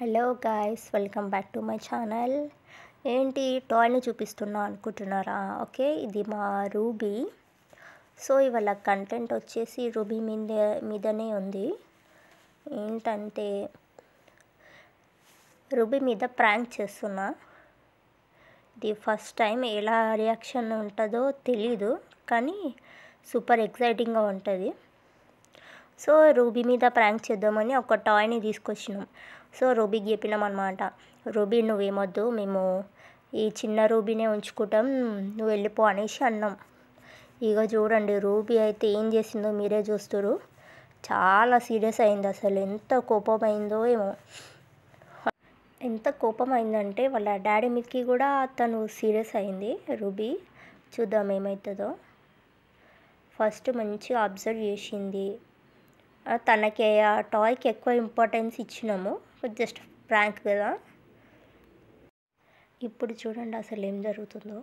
Hello guys, welcome back to my channel. ఏంటి టాయ్ని చూపిస్తున్నా అనుకుంటున్నారా? ఓకే, ఇది మా రూబీ. సో ఇవాళ కంటెంట్ వచ్చేసి రూబీ మీదనే ఉంది. ఏంటంటే రూబీ మీద ప్రాంక్ చేస్తున్నా. ఇది ఫస్ట్ టైం, ఎలా రియాక్షన్ ఉంటుందో తెలీదు, కానీ సూపర్ ఎక్సైటింగ్గా ఉంటుంది. సో రూబీ మీద ప్రాంక్ చేద్దామని ఒక టాయ్ని తీసుకొచ్చినాం. సో రూబీకి చెప్పినాం అనమాట, రూబీ నువ్వేమొద్దు, మేము ఈ చిన్న రూబీనే ఉంచుకుంటాం, నువ్వు వెళ్ళిపో అనేసి అన్నాం. ఇక చూడండి రూబీ అయితే ఏం చేసిందో మీరే చూస్తురు. చాలా సీరియస్ అయింది. అసలు ఎంత కోపం అయిందో ఏమో. ఎంత కోపం అయిందంటే వాళ్ళ డాడీ మీదకి కూడా తను సీరియస్ అయింది రూబీ. చూద్దాం ఏమవుతుందో. ఫస్ట్ మంచిగా అబ్జర్వ్ చేసింది. తనకి ఆ టాయ్కి ఎక్కువ ఇంపార్టెన్స్ ఇచ్చినాము, జస్ట్ ప్రాంక్ కదా. ఇప్పుడు చూడండి అసలు ఏం జరుగుతుందో.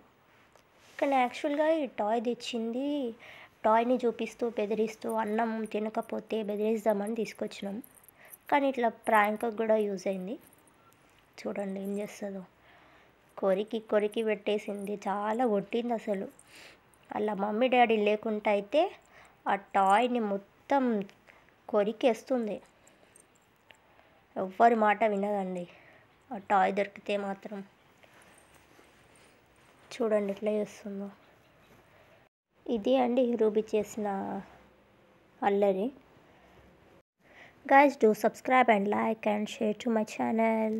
కానీ యాక్చువల్గా ఈ టాయ్ తెచ్చింది టాయ్ని చూపిస్తూ బెదిరిస్తూ, అన్నం తినకపోతే బెదిరిద్దామని తీసుకొచ్చినాం. కానీ ఇట్లా ప్రాంక్ కూడా యూజ్ అయింది. చూడండి ఏం చేస్తుందో. కొరికి కొరికి పెట్టేసింది, చాలా కొట్టింది అసలు. వాళ్ళ మమ్మీ డాడీ లేకుండా అయితే ఆ టాయ్ని మొత్తం కొరికేస్తుంది. ఎవ్వరి మాట వినదండి ఆ టాయ్ దొరికితే మాత్రం. చూడండి ఎట్లా చేస్తుందో. ఇది అండి రూబీ చేసిన అల్లరి. Guys, do subscribe and like and share to my channel.